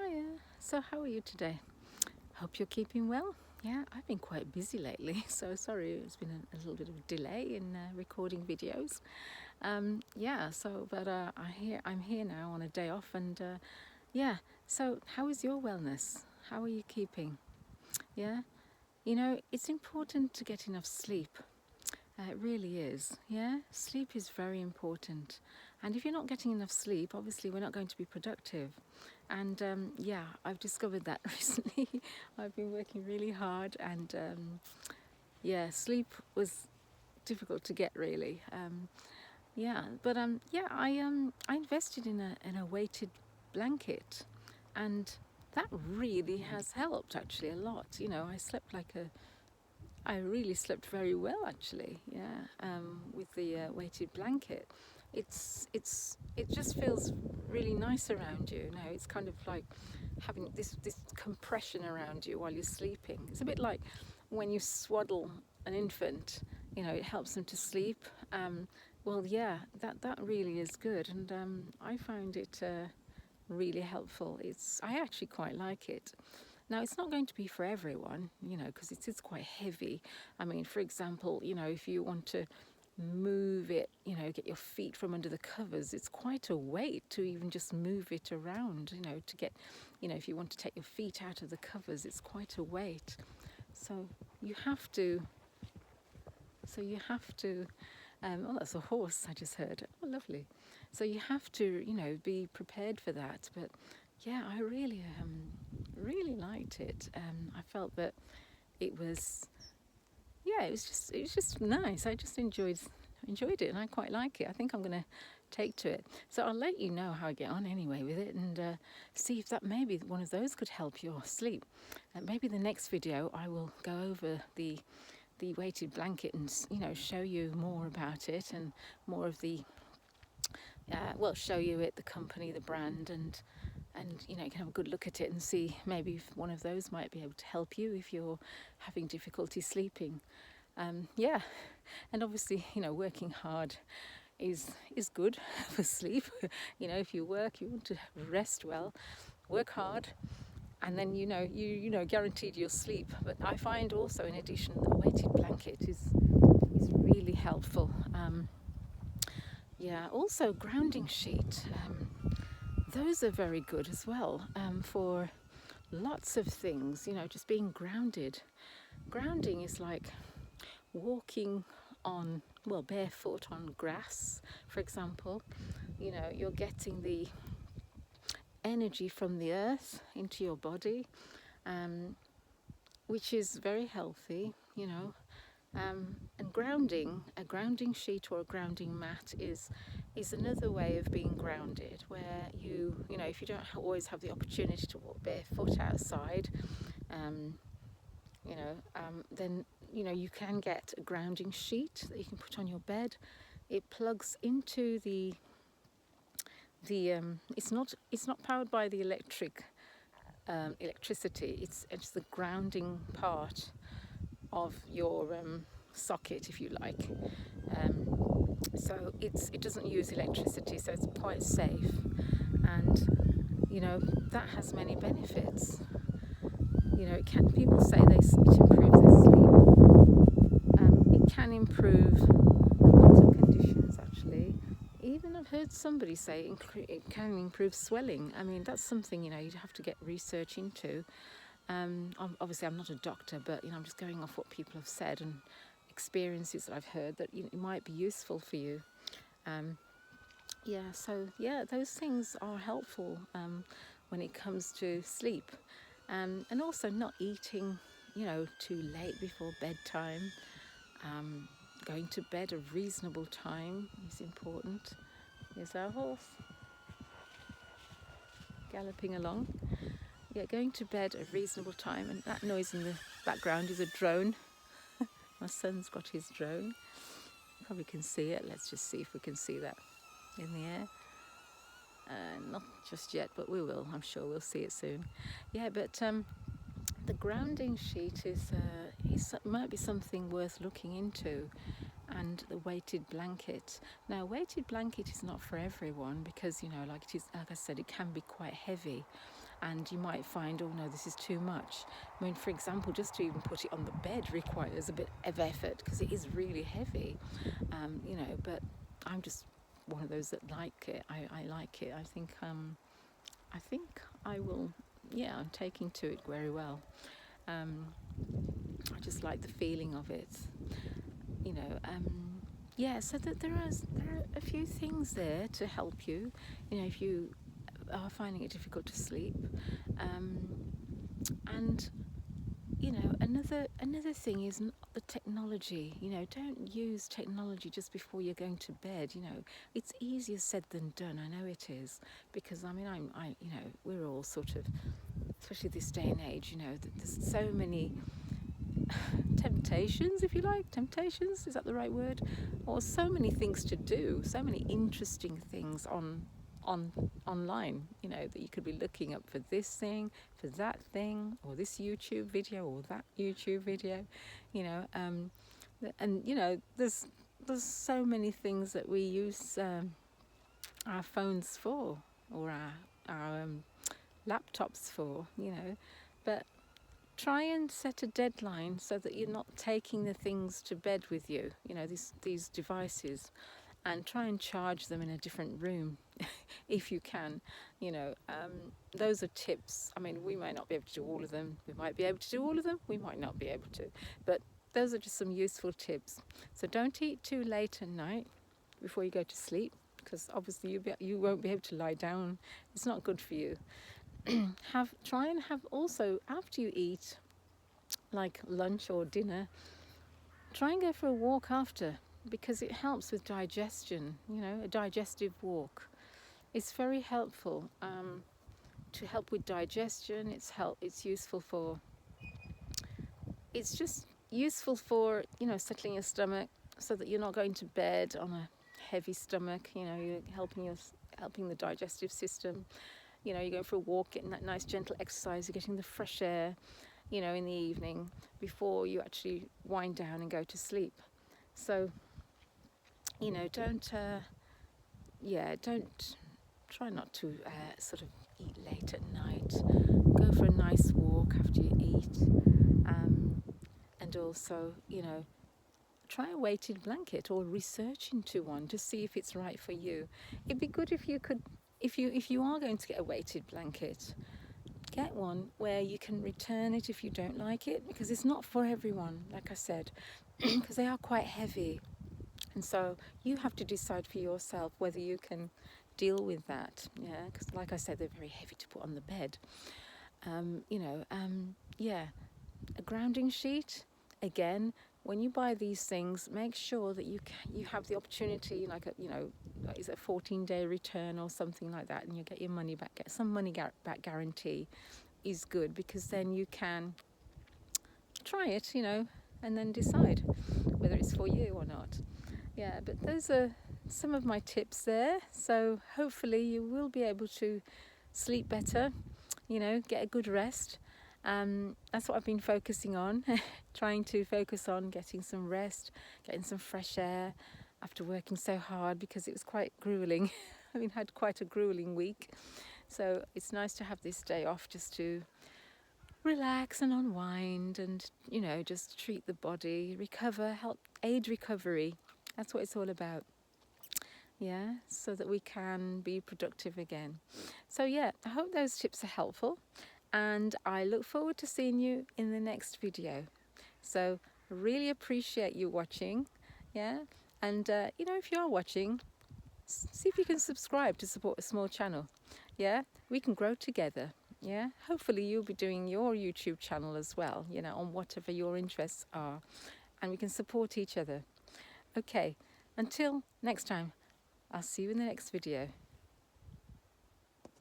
Hiya. So how are you today? Hope you're keeping well. Yeah, I've been quite busy lately, so sorry it's been a little bit of a delay in recording videos. I'm here now on a day off, and yeah. So how is your wellness? How are you keeping? Yeah, it's important to get enough sleep. It really is. Yeah, sleep is very important. And if you're not getting enough sleep, obviously we're not going to be productive. And I've discovered that recently. I've been working really hard, and sleep was difficult to get really. I invested in a weighted blanket, and that really has helped actually a lot. I really slept very well actually. Yeah, with the weighted blanket, it just feels really nice around you. It's kind of like having this compression around you while you're sleeping. It's a bit like when you swaddle an infant. It helps them to sleep. That really is good, and I find it really helpful. I actually quite like it. Now, it's not going to be for everyone, because it is quite heavy. I mean, for example, if you want to move it, get your feet from under the covers, it's quite a weight to even just move it around, to get, if you want to take your feet out of the covers, it's quite a weight. So you have to, oh, that's a horse I just heard. Oh, lovely. So you have to, be prepared for that. But yeah, I really liked it. I felt that it was, it was just nice. I just enjoyed it, and I quite like it. I think I'm going to take to it. So I'll let you know how I get on anyway with it, and see if that maybe one of those could help your sleep. Maybe the next video I will go over the weighted blanket and show you more about it, and more of the show you it, the company, the brand, and you can have a good look at it and see maybe if one of those might be able to help you if you're having difficulty sleeping. Yeah, and obviously working hard is good for sleep. If you work, you want to rest well, work hard, and then guaranteed you'll sleep. But I find also, in addition, a weighted blanket is really helpful. Also grounding sheet. Those are very good as well, for lots of things. Just being grounded. Grounding is like walking on, barefoot on grass, for example. You're getting the energy from the earth into your body, which is very healthy. And grounding, a grounding sheet or a grounding mat is another way of being grounded, where if you don't always have the opportunity to walk barefoot outside, then you can get a grounding sheet that you can put on your bed. It plugs into the it's not powered by the electricity. It's the grounding part of your socket, if you like. So it doesn't use electricity, so it's quite safe, and that has many benefits. People say it improves their sleep. It can improve lots of conditions actually. Even I've heard somebody say it can improve swelling. I mean, that's something you'd have to get research into. Obviously, I'm not a doctor, but I'm just going off what people have said and experiences that I've heard that it might be useful for you. Those things are helpful when it comes to sleep, and also not eating, too late before bedtime. Going to bed a reasonable time is important. Here's our horse galloping along. Yeah, going to bed at a reasonable time, and that noise in the background is a drone. My son's got his drone. You probably can see it. Let's just see if we can see that in the air. Not just yet, but we will. I'm sure we'll see it soon. Yeah, but the grounding sheet might be something worth looking into, and the weighted blanket. Now, weighted blanket is not for everyone because like I said, it can be quite heavy. and you might find, oh no, this is too much. I mean, for example, just to even put it on the bed requires a bit of effort because it is really heavy, you know, but I'm just one of those that like it. I like it. I think I will, yeah, I'm taking to it very well. I just like the feeling of it, you know. Yeah, so that there are a few things there to help you, you know, if you are finding it difficult to sleep. And you know, another thing is the technology. You know, don't use technology just before you're going to bed. You know, it's easier said than done. I know it is, because I mean, you know, we're all sort of, especially this day and age. You know, there's so many temptations, if you like. Temptations, is that the right word? Or so many things to do, so many interesting things online, you know, that you could be looking up for this thing, for that thing, or this YouTube video, or that YouTube video, you know. And you know, there's so many things that we use our phones for, or our laptops for, you know. But try and set a deadline so that you're not taking the things to bed with you, you know, these devices, and try and charge them in a different room if you can, you know. Those are tips. I mean, we might not be able to do all of them. We might be able to do all of them. We might not be able to. But those are just some useful tips. So don't eat too late at night before you go to sleep, because obviously you won't be able to lie down. It's not good for you. Try and have also, after you eat, like lunch or dinner, try and go for a walk after, because it helps with digestion. You know, a digestive walk. It's very helpful to help with digestion. It's useful for. It's just useful for, you know, settling your stomach so that you're not going to bed on a heavy stomach. You know, you're helping the digestive system. You know, you're going for a walk, getting that nice gentle exercise, you're getting the fresh air, you know, in the evening before you actually wind down and go to sleep. So, you know, don't try not to sort of eat late at night. Go for a nice walk after you eat, and also, you know, try a weighted blanket or research into one to see if it's right for you. It'd be good if you could, if you are going to get a weighted blanket, get one where you can return it if you don't like it, because it's not for everyone, like I said, because they are quite heavy. And so you have to decide for yourself whether you can deal with that. Yeah, because like I said, they're very heavy to put on the bed. You know, yeah, a grounding sheet. Again, when you buy these things, make sure that you have the opportunity, like you know, is a 14-day return or something like that, and you get your money back. Get some money back guarantee is good, because then you can try it, you know, and then decide whether it's for you or not. Yeah, but those are some of my tips there. So hopefully you will be able to sleep better, you know, get a good rest. That's what I've been focusing on, trying to focus on getting some rest, getting some fresh air after working so hard, because it was quite grueling. I mean, had quite a grueling week. So it's nice to have this day off just to relax and unwind and, you know, just treat the body, recover, help aid recovery. That's what it's all about. Yeah, so that we can be productive again. So yeah, I hope those tips are helpful, and I look forward to seeing you in the next video. So I really appreciate you watching. Yeah, and you know, if you are watching, see if you can subscribe to support a small channel. Yeah, we can grow together. Yeah, hopefully you'll be doing your YouTube channel as well, you know, on whatever your interests are, and we can support each other. Okay, until next time, I'll see you in the next video.